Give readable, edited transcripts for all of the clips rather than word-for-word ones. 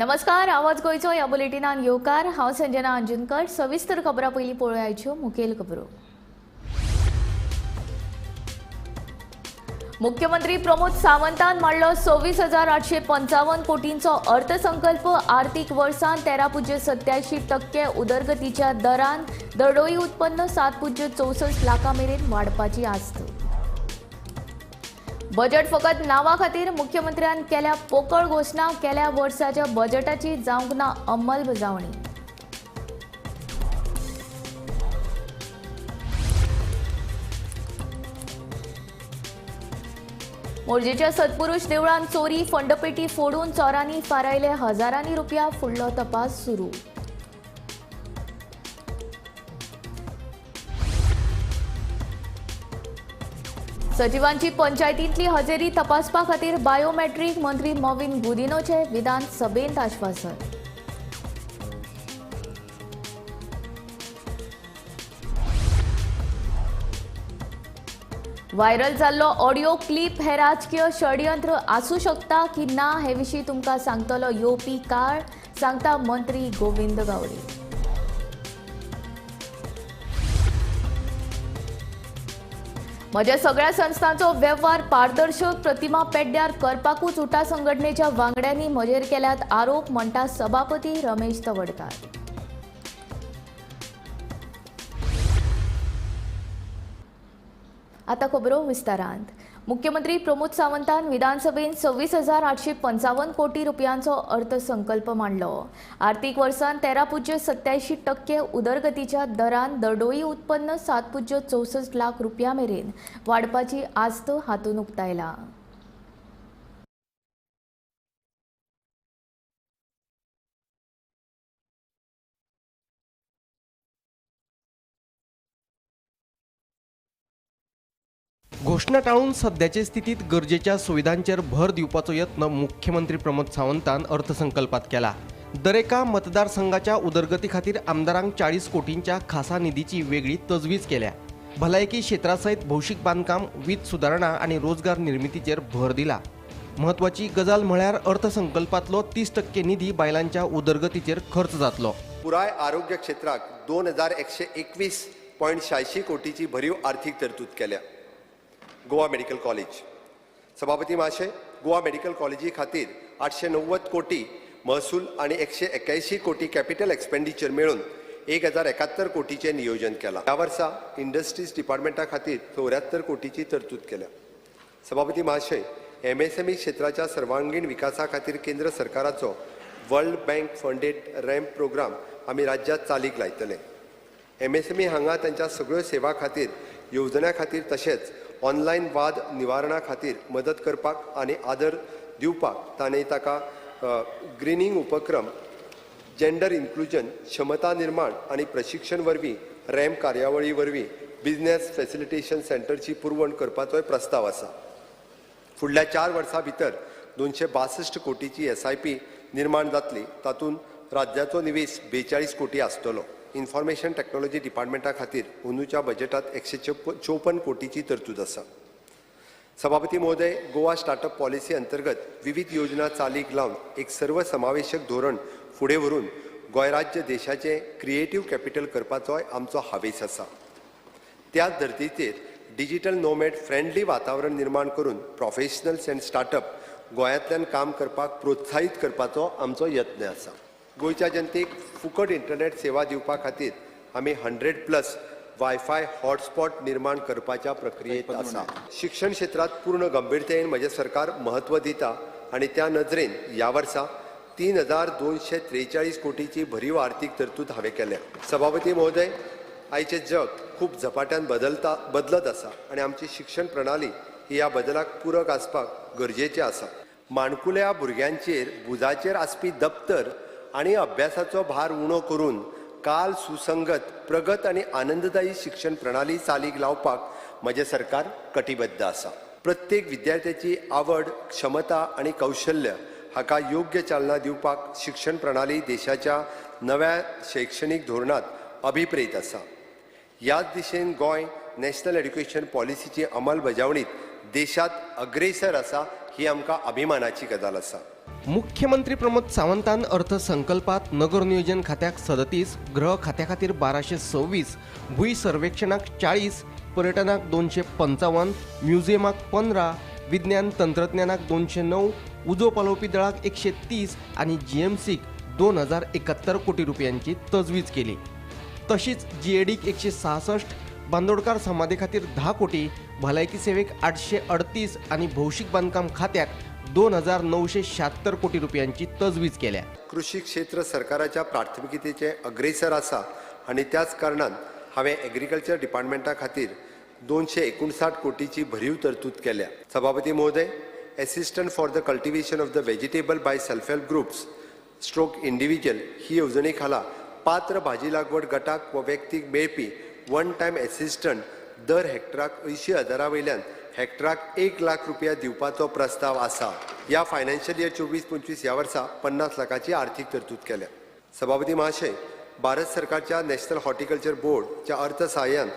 नमस्कार, आवाज गोयचो या बुलेटिनान येवकार। हांव संजना अंजुनकर। सविस्तर खबरां पयलीं पळोवयाच्यो मुखेल खबरो। मुख्यमंत्री प्रमोद सावंतान मांडलो 26,855 कोटींचो अर्थसंकल्प। आर्थीक वर्सांत 13.87% उदरगतीच्या दरान दरडोई उत्पन्न 7.64 लाखां मेरेन वाडपाची आस्त। बजेट फकत नावा खातीर मुख्यमंत्र्यान केल्या पोकळ घोषणा। केल्या वर्साच्या बजेटाची जावंक ना अंमलबजावणी। मोरजेच्या सत्पुरुष देवळान चोरी फंडपेटी फोडून चोरांनी फारायले हजारांनी रुपया। फुडलो तपास सुरू। सचिवांची पंचायतींतली हजेरी तपासपा खातीर बायोमेट्रीक। मंत्री मोविन गुदिनोचे विधानसभेंत आश्वासन। व्हायरल जाल्लो ऑडिओ क्लिप हे राजकीय षडयंत्र आसूं शकता की ना हे विशीं तुमकां सांगतलो येवपी काळ, सांगता मंत्री गोविंद गावडे। म्हज्या सगळ्या संस्थांचो वेव्हार पारदर्शक प्रतिमा पेड्ड्यार करपाकूच उठा संघटनेच्या वांगड्यांनी म्हजेर केल्यात आरोप, म्हणटा सभापती रमेश तवडकार। आता खबरो विस्तारांत। मुख्यमंत्री प्रमोद सावंतान विधानसभेत 26,855 कोटी रुपयांचो अर्थसंकल्प मांडलो। आर्थीक वर्सांत 13.87% उदरगतीच्या दरान दरडोई उत्पन्न 7.64 लाख रुपया मेरेन वाडपाची आस्त हातून उक्तायला। घोषणा टाळून सध्याचे स्थितीत गरजेच्या सुविधांचेर भर दिवपाचो यत्न मुख्यमंत्री प्रमोद सावंतान अर्थसंकल्पात केला। दरेका मतदारसंघाच्या उदरगती खातीर आमदारांक 40 कोटींच्या खासा निधीची वेगळी तजवीज केल्या। भलायकी क्षेत्रासयत भौशीक बांदकाम, वीज सुदारणा आणि रोजगार निर्मितीचेर भर दिला। महत्वाची गजाल म्हळ्यार अर्थसंकल्पातलो 30% निधी बायलांच्या उदरगतीचेर खर्च जातलो। पुराय आरोग्य क्षेत्राक 2121.86 कोटीची भरीव आर्थीक तरतूद केल्या। गोवा मेडिकल कॉलेज सभापती महाशय, गोवा मेडिकल कॉलेजी खातीर 890 कोटी महसूल आणि 181 कोटी कॅपिटल एक्सपेंडिचर मेळून 1071 कोटीचे नियोजन केला। ह्या वर्सा इंडस्ट्रीज डिपार्टमेंटा खातीर 74 कोटीची तरतूद केल्या। सभापती महाशय, MSME क्षेत्राच्या सर्वांगीण विकासा खातीर केंद्र सरकाराचो world bank funded RAMP program आमी राज्यात चालीक लायतले। MSME हांगा तांच्या सगळ्यो सेवा खातीर, येवजण्या खातीर तशेंच ऑनलायन वाद निवारणा खातीर मदत करपाक आनी आदर दिवपाक ताणें ताका ग्रीनिंग उपक्रम, जेंडर इन्क्लुजन, क्षमता निर्माण आणि प्रशिक्षण वरवीं रॅम्प कार्यावळी वरवीं बिझनेस फॅसिलिटेशन सेंटरची पुरवण करपाचोय प्रस्ताव आसा। फुडल्या 4 वर्सां भितर 262 कोटीची SIP निर्माण जातली। तातूंत राज्याचो निवेश 42 कोटी आसतलो। इन्फॉर्मेशन टेक्नॉलॉजी डिपार्टमेंटा खातीर अंदूच्या बजेटात 154 कोटीची तरतूद आसा। सभापती महोदय, गोवा स्टार्टअप पॉलिसी अंतर्गत विविध योजना चालीक लावन एक सर्वसमावेशक धोरण फुडें व्हरून गोंय राज्य देशाचें क्रिएटिव्ह कॅपिटल करपाचोय आमचो हावेस आसा। त्याच धर्तीचेर डिजिटल नोमॅड फ्रेंडली वातावरण निर्माण करून प्रोफेशनल्स एंड स्टार्टअप गोंयांतल्यान काम करपाक प्रोत्साहीत करपाचो आमचो यत्न आसा। गोंयच्या जनतेक फुकट इंटरनेट सेवा दिवपा खातीर आमी 100+ वायफाय हॉटस्पॉट निर्माण करपाच्या प्रक्रियेत आसा। शिक्षण क्षेत्रात पूर्ण गंभीरतेन म्हजें सरकार महत्व दिता आणि त्या नजरेन ह्या वर्सा 3,243 कोटीची भरीव आर्थीक तरतूद हांवें केल्या। सभापती महोदय, आयचें जग खूब झपाट्यान बदलत आसा आणि आमची शिक्षण प्रणाली ही ह्या बदलाक पूरक आसपाक गरजेचें आसा। माणकुल्या भुरग्यांचेर बुजाचेर आसपी दप्तर आणि अभ्यासाचो भार उणो करून काल सुसंगत, प्रगत आणि आनंददायी शिक्षण प्रणाली चालीक लावपाक म्हजें सरकार कटिबद्ध आसा। प्रत्येक विद्यार्थ्याची आवड, क्षमता आणि कौशल्य हाका योग्य चालना दिवपाक शिक्षण प्रणाली देशाच्या नव्या शैक्षणिक धोरणात अभिप्रेत आसा। ह्याच दिशेन गोंय नॅशनल एड्युकेशन पॉलिसीची अंमलबजावणीत देशात अग्रेसर आसा ही आमकां अभिमानाची गजाल आसा। मुख्यमंत्री प्रमोद सावंतान अर्थसंकल्पात नगर नियोजन खात्याक 37, गृह खात्या खातीर 1226, भूंय सर्वेक्षणाक 40, पर्यटनाक 255, म्युझियमाक 15, विज्ञान तंत्रज्ञानाक 209, उजो पालोवपी दळाक 130 आणि जीएमसीक 2071 कोटी रुपयांची तजवीज केली. तशीच जीएडीक 166, बांदोडकार समाधी खातीर 10 कोटी, भलायकी सेवेक 838 आणि भौशीक बांधकाम खात्याक 2976 कोटी रुपयांची तजवीज केल्या. कृषी क्षेत्र सरकाराच्या प्राथमिकतेचे अग्रेसर आसा आणि त्याच कारणान हांवें एग्रीकल्चर डिपार्टमेंटा खातीर 259 कोटीची भरीव तरतूद केल्या. सभापती महोदय, assistant for the cultivation of the vegetable by self help groups stroke individual ही येवजणे खाला पात्र भाजी लागवड गटाक व व्यक्तीक मेळपी वन टायम असिस्टंट दर हेक्टराक 80,000 वयल्यान हेक्टराक 1 लाख रुपया दिवपाचो प्रस्ताव आसा. ह्या फायनान्शियल इयर 24-25 ह्या वर्सा 50 लाखाची आर्थीक तरतूद केल्या. सभापती महाशय, भारत सरकारच्या नॅशनल हॉर्टिकल्चर बोर्डच्या अर्थसहाय्यान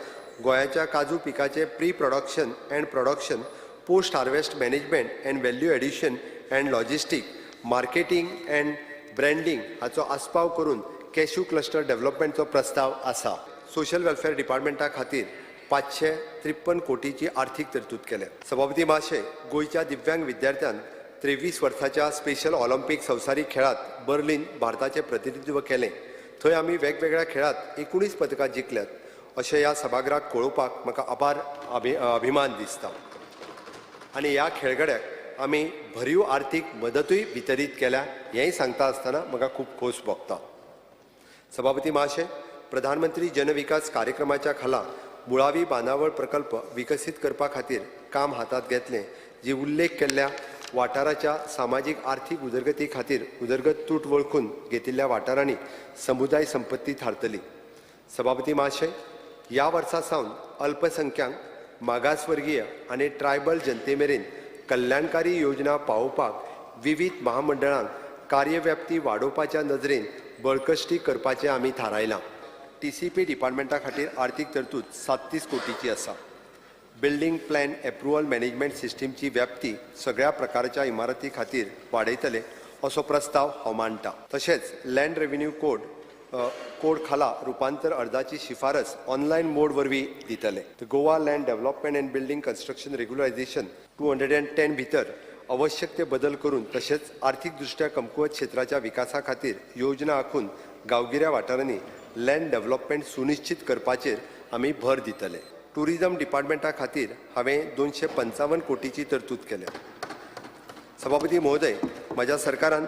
गोंयाच्या काजू पिकाचे pre production and production, post harvest management and value addition and logistic, marketing and branding हाचो आस्पाव करून कॅश्यू क्लस्टर डेव्हलपमेंटचो प्रस्ताव आसा. सोशल वेलफेअर डिपार्टमेंटा खातीर 553 कोटीची आर्थीक तरतूद केल्या. सभापती महाशय, गोयच्या दिव्यांग विद्यार्थ्यांक 23 वर्साच्या स्पेशल ऑलिम्पिक संवसारीक खेळात बर्लिन भारताचे प्रतिनिधित्व केलें. थंय आमी वेगवेगळ्या खेळात 19 पदकां जिखल्यात अशें ह्या सभागृहाक कळोवपाक म्हाका अपार अभिमान दिसता. आनी ह्या खेळगड्याक आमी भरीव आर्थीक मदतूय वितरीत केल्या हेंय सांगता आसतना म्हाका खूब खोस भोगता. सभापती महाशय, प्रधानमंत्री जन विकास कार्यक्रमाच्या खाला मुळावी बांदावळ प्रकल्प विकसीत करपा खातीर काम हातात घेतलें, जी उल्लेख केल्ल्या वाठाराच्या सामाजीक आर्थीक उदरगती खातीर उदरगत तूट वळखून घेतिल्ल्या वाठारांनी समुदाय संपत्ती थारतली. सभापती महाशय, ह्या वर्सा सावन अल्पसंख्यांक, मागासवर्गीय आनी ट्रायबल जनते मेरेन कल्याणकारी योजना पावोवपाक विविध महामंडळांक कार्यव्याप्ती वाडोवपाच्या नदरेन बळकश्टी करपाचें आमी थारायलां. TCP डिपार्टमेंटा खातीर आर्थीक तरतूद 37 कोटीची आसा. बिल्डिंग प्लॅन एप्रुवल मॅनेजमेंट सिस्टीमची व्याप्ती सगळ्या प्रकारच्या इमारती खातीर वाडयतले असो प्रस्ताव हांव मांडटा. तशेंच लँड रेव्हेन्यू कोड खाला रुपांतर अर्जाची शिफारस ऑनलायन मोड वरवीं दितले. Goa land development and building construction regularization 210 भितर आवश्यक ते बदल करून तशेंच आर्थीकदृष्ट्या कमकुवत क्षेत्राच्या विकासा खातीर योजना आखून गांवगिऱ्या वाठारांनी लँड डेव्हलपमेंट सुनिश्चित करपाचेर आमी भर दितले. टुरिझम डिपार्टमेंटा खातीर हांवें 255 कोटीची तरतूद केल्या. सभापती महोदय, म्हज्या सरकारान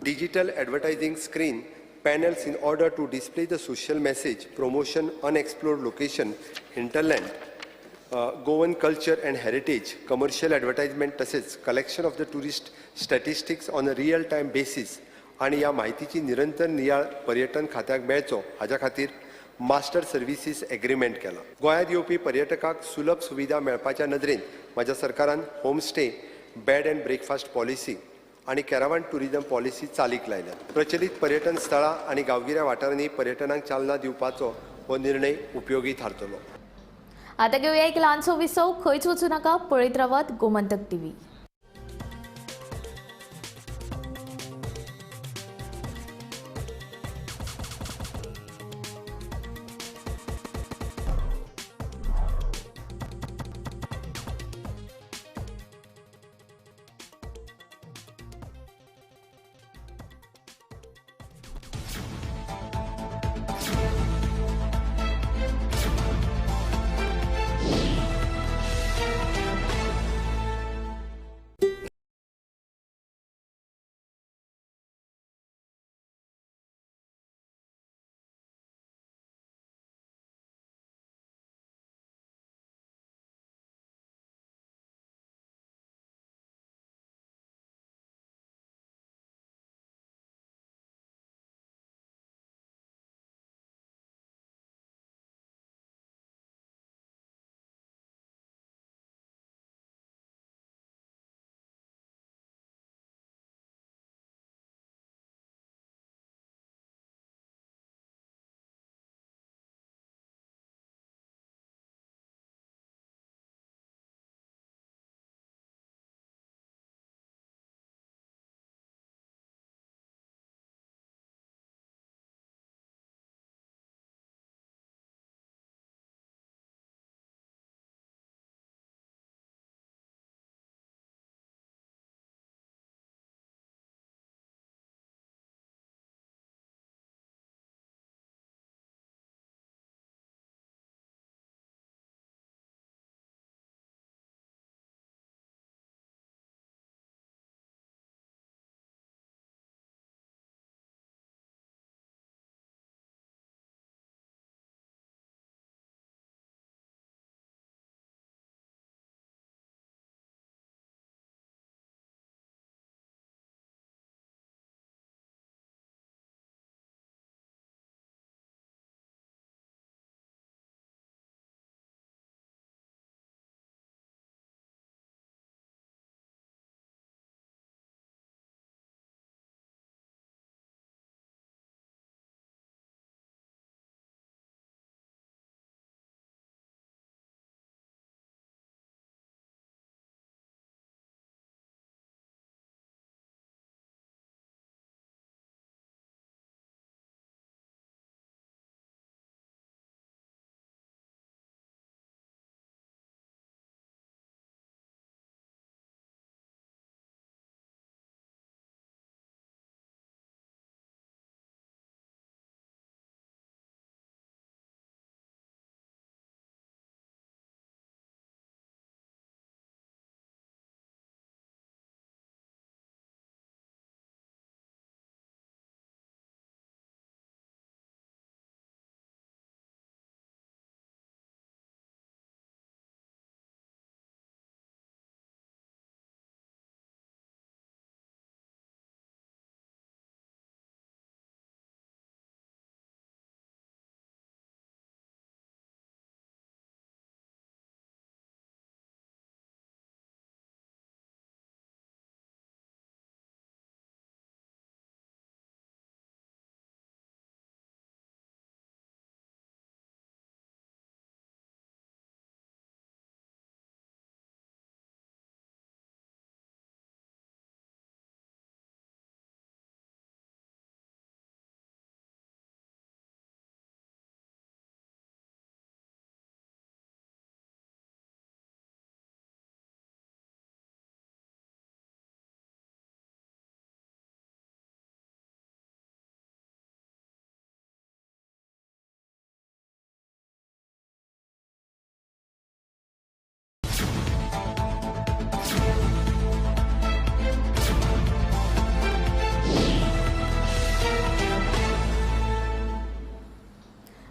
digital advertising screen panels in order to display the social message, promotion, unexplored location, hinterland, Goan culture and heritage, commercial advertisement तसेच collection of the tourist statistics on a real time basis आणि ह्या माहितीची निरंतर नियाळ पर्यटन खात्याक मेळचो हाच्या खातीर मास्टर सर्विसीस एग्रीमेंट केला. गोंयांत येवपी पर्यटकाक सुलभ सुविधा मेळपाच्या नदरेन म्हज्या सरकारान homestay, bed and breakfast policy आणि कॅरावान टुरिझम पॉलिसी चालीक लायल्या. प्रचलित पर्यटन स्थळां आणि गांवगिऱ्या वाठारांनी पर्यटनाक चालना दिवपाचो हो निर्णय उपयोगी थारतलो. आता घेऊया एक ल्हानसो विसव. खंयच वचू नका, पळयत रावात गोमंतक TV.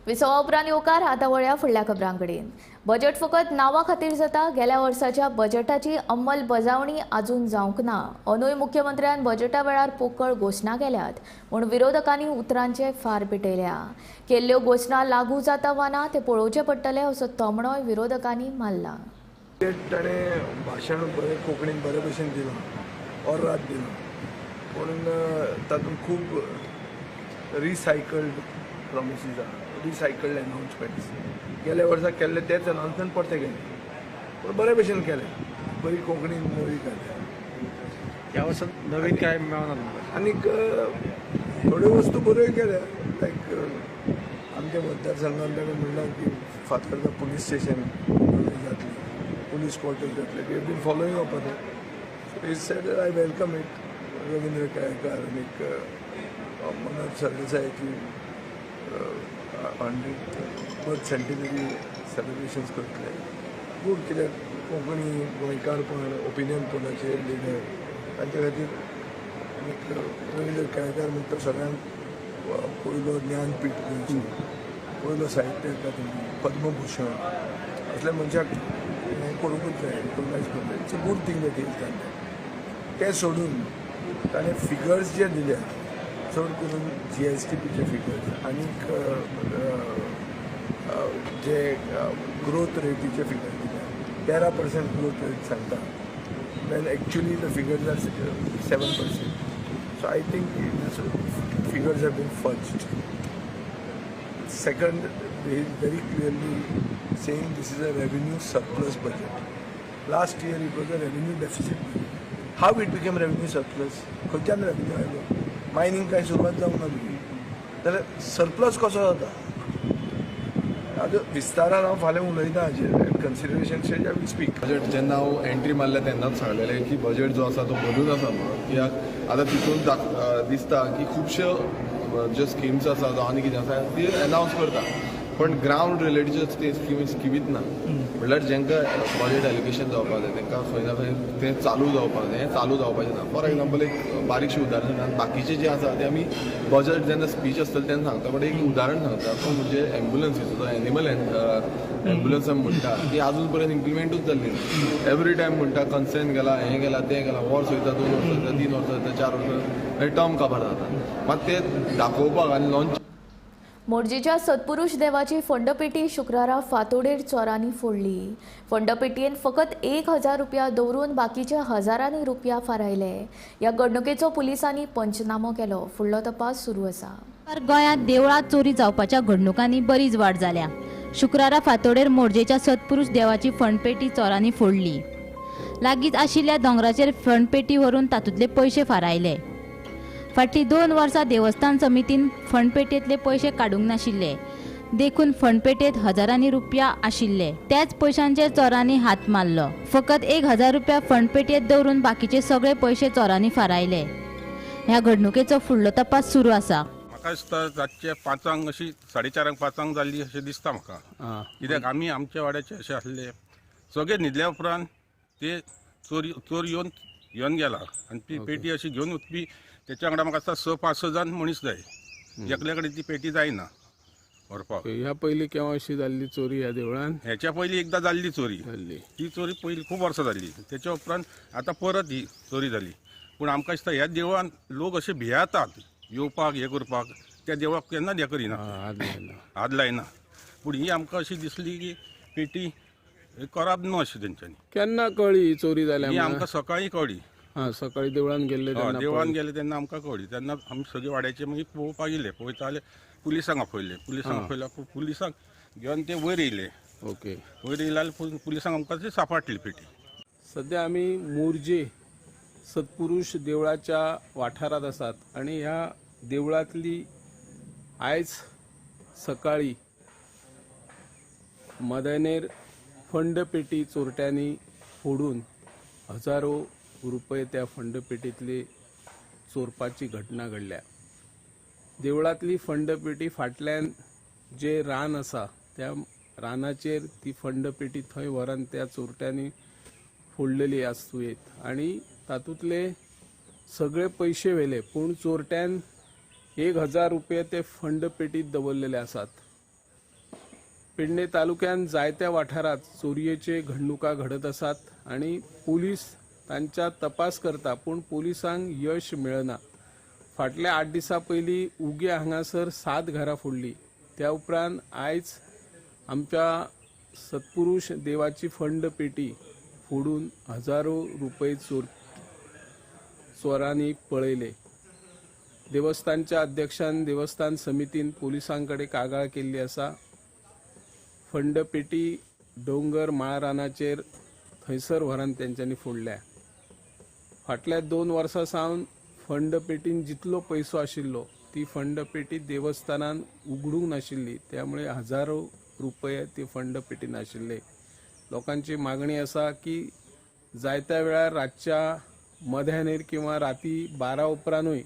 विसवा उपरांत येवकार आतां वळया फुडल्या खबरांकडेन. बजेट फकत नांवा खातीर जाता. गेल्या वर्साच्या बजेटाची अंमलबजावणी आजून जावंक ना. अंदूय मुख्यमंत्र्यान बजेटा वेळार पोकळ घोशणा केल्यात म्हूण विरोधकांनी उतरांचे फार पेटयल्या. केल्ल्यो घोशणा लागू जाता वा ना ते पळोवचें पडटलें असो तोमणोय विरोधकांनी मारला. ताणें भाशण बरें कोंकणीन बरे भशेन दिलां और रात दिलां पूण तातूंत खूब रिसायकल्ड प्रॉमिसीस आहा, रिसायकल्ड अनाउन्समेंट्स. गेल्या वर्सा केल्ले तेच अनाउन्समेंट परते गेले पूण बरे भशेन केले, बरी कोंकणी मुवी केल्या. ह्या वर्सात नवीन काय मेळना आनीक थोड्यो वस्तू बऱ्यो केल्या. लायक आमच्या मतदारसंघात ताणें म्हणलां की फातर्डा पुलीस स्टेशन जातलें, पुलीस क्वॉर्टर्स जातले. We have been following up on it. So is said I welcome it. Ravindra Kelekar आनीक मनोज सरदेसायाची 100th बर्थ सेंटिनरी सेलिब्रेशन्स करतले. खूब कित्याक कोंकणी गोंयकारपण ओपिनियन पोलाचेर लिडर तांचे खातीर आनीक रवींद्र केळेकार म्हणटा तो सगळ्यांत पयलो ज्ञानपीठ गोंयचो, पयलो साहित्य अकादमी, पद्मभूषण असल्या मनशाक हें करूंकूच जाय, रिकॉग्नायज करता. It's a good thing that is done. तें सोडून ताणें फिगर्स जे दिल्या, चड करून GSTPचे फिगर्स आनीक जे ग्रोथ रेटीचे फिगर्स दिल्या, 13% ग्रोथ रेट सांगता, when actually the figures are 7%. So I think figures have been fudged. Second, he is very clearly saying this is a revenue surplus budget. Last year it was a revenue deficit budget. How it became revenue surplus? खंयच्यान revenue आयलो? Mining काय सुरवात जावंक ना तुजी, जाल्यार surplus कसो जाता? हाजो विस्तारान हांव फाल्यां उलयतां हाजेर. Consideration stage I will speak. Budget जेन्ना हांव एंट्री मारल्या तेन्नाच सांगलेलें की बजेट जो आसा तो बरोच आसा म्हणून. कित्याक आतां तितून दिसता की खुबश्यो ज्यो स्किम्स आसा जावं आनी कितें आसा ती अनावन्स करता पण ग्रावंड रिलेटेड ते स्किमीच ना. म्हणल्यार जेंकां बजेट एलोकेशन जावपाक जाय तेंकां खंय ना खंय तें चालू जावपाक जाय. हें चालू जावपाचें ना. फॉर एग्जाम्पल एक बारीकशें उदाहरण सांगता. बाकीचे जे आसा ते आमी बजेट जेन्ना स्पीच आसतलें तेन्ना सांगता. बट एक उदाहरण सांगता तो म्हणजे एम्ब्युलन्सीचो जो एनिमल एम्ब्युलन्स आमी म्हणटा ती आजून पर्यंत इम्प्लिमेंटूच जाल्ली ना. एवरी टायम म्हणटा कन्सेंट गेला, हें गेला, तें गेला, वर्स वयता, 2 वर्सां वयता, 3 वर्सां वयता, 4 वर्सां टर्म काबार जाता. मात तें दाखोवपाक आनी लॉन्च मोरजेच्या सत्पुरुष देवाची फंडपेटी शुक्रारा फातोडेर चोरांनी फोडली. फंडपेटयेन फकत 1,000 रुपया दवरून बाकीचे हजारांनी रुपया फारायले. ह्या घडणुकेचो पुलिसांनी पंचनामो केलो. फुडलो तपास सुरू आसा. गोंयांत देवळांत चोरी जावपाच्या घडणुकांनी बरीच वाड जाल्या. शुक्रारा फातोडेर मोरजेच्या सत्पुरुष देवाची फंडपेटी चोरांनी फोडली. लागींच आशिल्ल्या दोंगराचेर फंडपेटी व्हरून तातूंतले पयशे फारायले. फाटलीं 2 वर्सां देवस्थान समितीन फंडपेटयेंतले पयशे काडूंक नाशिल्ले. देखून फंडपेटयेंत हजारांनी रुपया आशिल्ले. त्याच पयशांचेर चोरांनी हात मारलो. फकत 1,000 रुपया फंडपेटयेंत दवरून बाकीचे सगळे पयशे चोरांनी फारायले. ह्या घडणुकेचो फुडलो तपास सुरू आसा. म्हाका दिसता रातचे 5 अशी 4:30 5 जाल्ली अशें दिसता म्हाका. कित्याक आमी आमच्या वाड्याचे अशें आसले सगळे न्हिदल्या उपरांत ते चोर येवन गेला आनी ती पेटी अशी घेवन वचपी. त्याच्या वांगडा म्हाका दिसता 6-5 जाण मनीस जाय. एकल्या कडेन ती पेटी जायना व्हरपाक. ह्या पयलीं केव्हा अशी जाल्ली चोरी ह्या देवळान? हेच्या पयलीं एकदां जाल्ली चोरी. ती चोरी पयलीं खूब वर्सां जाल्ली. तेच्या उपरांत आतां परत ही चोरी जाली. पूण आमकां दिसता ह्या देवळान लोक अशे भियेतात येवपाक हें करपाक. त्या देवळाक केन्ना हें करिना, हात लायना. पूण ही आमकां अशी दिसली की पेटी करप न्हू अशें तेंच्यांनी. केन्ना कळ्ळी ही चोरी जाल्या? ही आमकां सकाळीं कळ्ळी. सकाळी देवळान गेल्ले तेन्ना आमकां कळ्ळी. तेन्ना आमी सगळे वाड्याचे मागीर पळोवपाक गेले. पळयता जाल्यार पुलिसांक आपयले. पुलिसांक घेवन ते वयर येयले. ओके. वयर येयल्यार पुलिसांक आमकां ती सांपडली पेटी. सध्या आमी मोरजे सत्पुरुष देवळाच्या वाठारात आसात आणि ह्या देवळातली आयज सकाळी मदनेर फंडपेटी चोरट्यांनी फोडून हजारो रुपये त्या फंडपेटीतली चोरपाची घटना घडल्या. देवळातली फंडपेटी फाटल्यान जे रान आसा त्या रानाचेर ती फंडपेटी थंय व्हरून त्या चोरट्यांनी फोडलेली आसुयेत आणि तातूंतले सगळे पयशे व्हेले. पूण चोरट्यान 1,000 रुपये ते फंडपेटीत दवरलेले आसात. पेडणे तालुक्यात जायत्या वाठारात चोरयेचे घडणुका घडत आसात आणि पोलीस तांच्या तपास करता पूण पोलिसांक यश मेळना. फाटल्या 8 दिसां पयलीं उगे हांगासर 7 घरां फोडली. त्या उपरांत आयज आमच्या सत्पुरुष देवाची फंड पेटी फोडून हजारो रुपये चोरांनी पळयले. देवस्थानच्या अध्यक्षान देवस्थान समितीन पोलिसांकडे कागाळ केल्ली आसा. फंड पेटी डोंगर माळ रानाचेर थंयसर व्हरान तेंच्यांनी फोडल्या. फाटल्या 2 वर्सां सावन फंड पेटीन जितलो पयसो आशिल्लो ती फंड पेटी देवस्थानान उगडूंक नाशिल्ली, त्यामुळे हजारो रुपये ती फंड पेटीन आशिल्ले. लोकांची मागणी आसा की जायत्या वेळार रातच्या मध्यानेर किंवा राती 12 उपरांतूय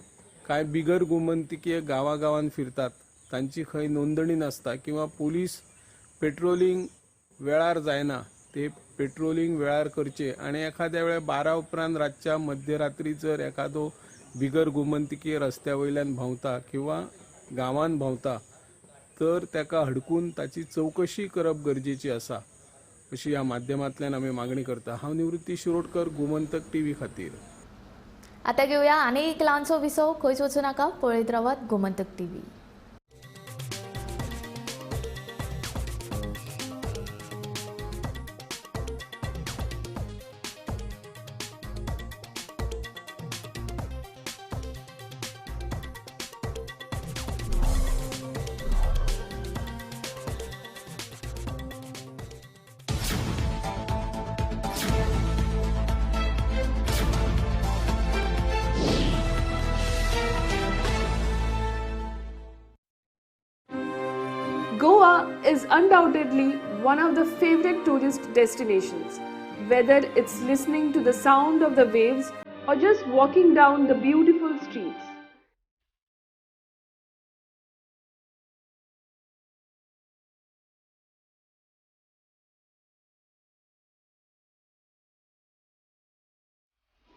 कांय बिगर गोमंतकीय गांवांगांवांत फिरतात, तांची खंय नोंदणी नासता किंवा पोलीस पेट्रोलिंग वेळार जायना, ते पेट्रोलिंग वेळार करचे आणि एखाद्या वेळार 12 उपरांत रातच्या मध्यरात्री जर एखादो बिगर गोमंतकीय रस्त्या वयल्यान भोंवता किंवा गांवांत भोंवता तर ताका हडकून ताची चवकशी करप गरजेची आसा, अशी ह्या माध्यमांतल्यान आमी मागणी करता. हांव निवृत्ती शिरोडकर, गोमंतक टीव्ही खातीर. आता घेऊया आनी एक ल्हानसो विसव. खंयच वचूं नाका, पळयत रावात Gomantak TV. Goa is undoubtedly one of the favorite tourist destinations, whether it's listening to the sound of the waves or just walking down the beautiful streets.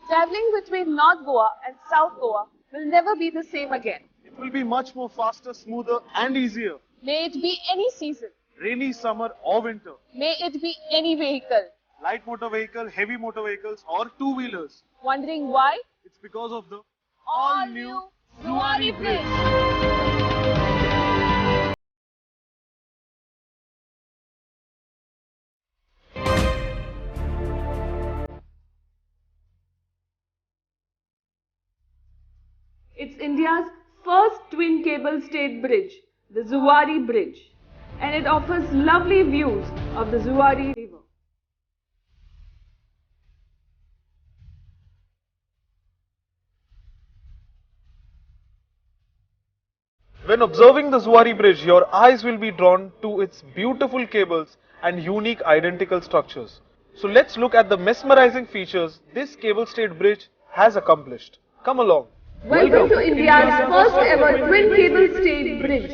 Traveling between North Goa and South Goa will never be the same again. It will be much more faster, smoother and easier. May it be any season. Rainy, summer or winter. May it be any vehicle. Light motor vehicle, heavy motor vehicles or two-wheelers. Wondering why? It's because of the All-new Zuari Bridge. It's India's first twin cable stayed bridge, the Zuari Bridge, and it offers lovely views of the Zuari River. When observing the Zuari Bridge, your eyes will be drawn to its beautiful cables and unique identical structures. So let's look at the mesmerizing features this cable-stayed bridge has accomplished. Come along. Welcome to India's first ever twin cable stayed bridge.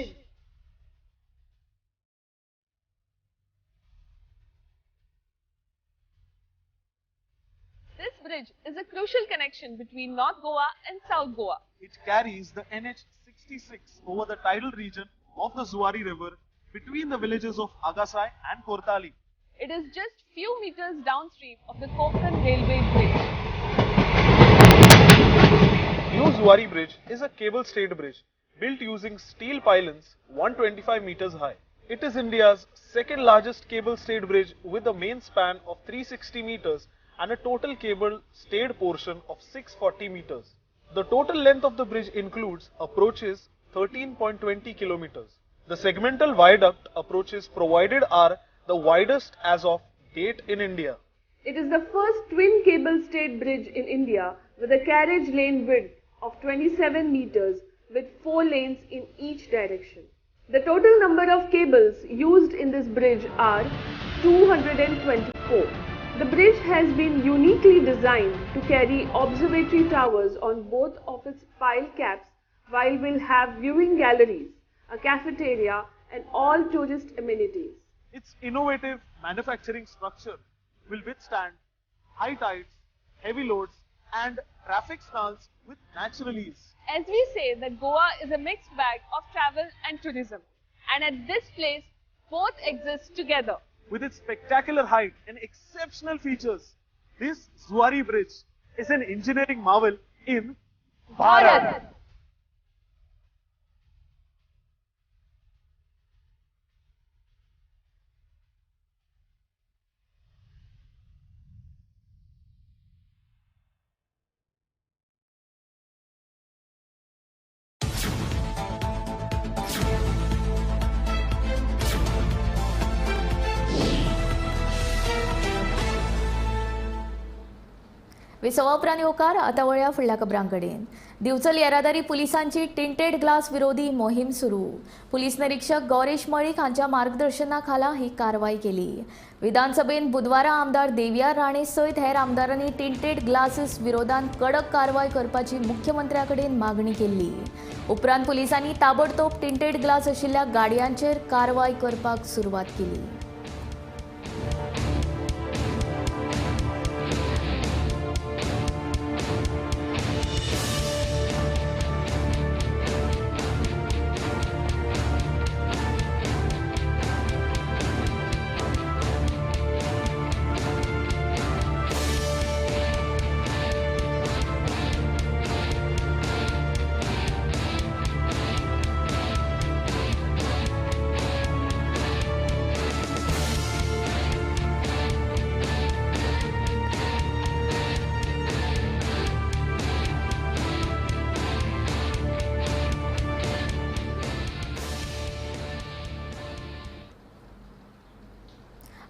This bridge is a crucial connection between North Goa and South Goa. It carries the NH66 over the tidal region of the Zuari River between the villages of Agasai and Kortali. It is just few meters downstream of the Konkan Railway Bridge. New Zuari Bridge is a cable-stayed bridge built using steel pylons 125 meters high. It is India's second largest cable-stayed bridge with a main span of 360 meters and a total cable-stayed portion of 640 meters. The total length of the bridge includes approaches 13.20 kilometers. The segmental viaduct approaches provided are the widest as of date in India. It is the first twin cable-stayed bridge in India with a carriage lane width of 27 meters with 4 lanes in each direction. The total number of cables used in this bridge are 224. The bridge has been uniquely designed to carry observatory towers on both of its pile caps, while will have viewing galleries, a cafeteria and all tourist amenities. Its innovative manufacturing structure will withstand high tides, heavy loads and traffic snarls with natural ease. As we say that Goa is a mixed bag of travel and tourism, and at this place both exist together. With its spectacular height and exceptional features, this Zuari Bridge is an engineering marvel in Bharat. विसवा उपरांत येवकार आतां वळया फुडल्या खबरांकडेन. दिवचल येरादारी पुलिसांची tinted glass विरोधी मोहीम सुरू. Police निरीक्षक गौरेश मळीक हांच्या मार्गदर्शना खाला ही कारवाय केली. विधानसभेन बुधवारा आमदार देवियार राणे सयत हेर आमदारांनी टिंटेड ग्लासेस विरोधात कडक कारवाय करपाची मुख्यमंत्र्याकडेन मागणी केली. उपरांत पुलिसांनी ताबडतोब टिंटेड ग्लास आशिल्ल्या गाडयांचेर कारवाय करपाक सुरवात केली.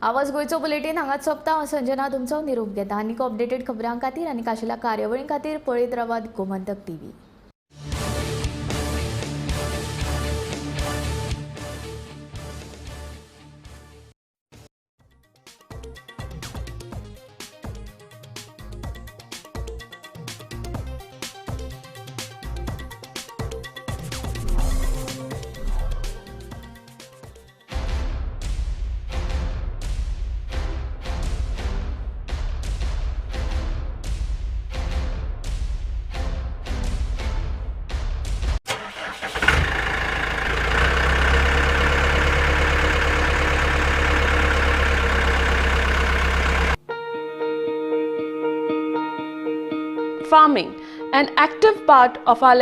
आवाज गोयचो बुलेटिन हांगाच सोंपता. हांव संजना तुमचो निरोप घेता. आनीक अपडेटेड खबरां खातीर आनी आशिल्ल्या कार्यावळीं खातीर पळयत रावात Gomantak TV. Farming, an active part of our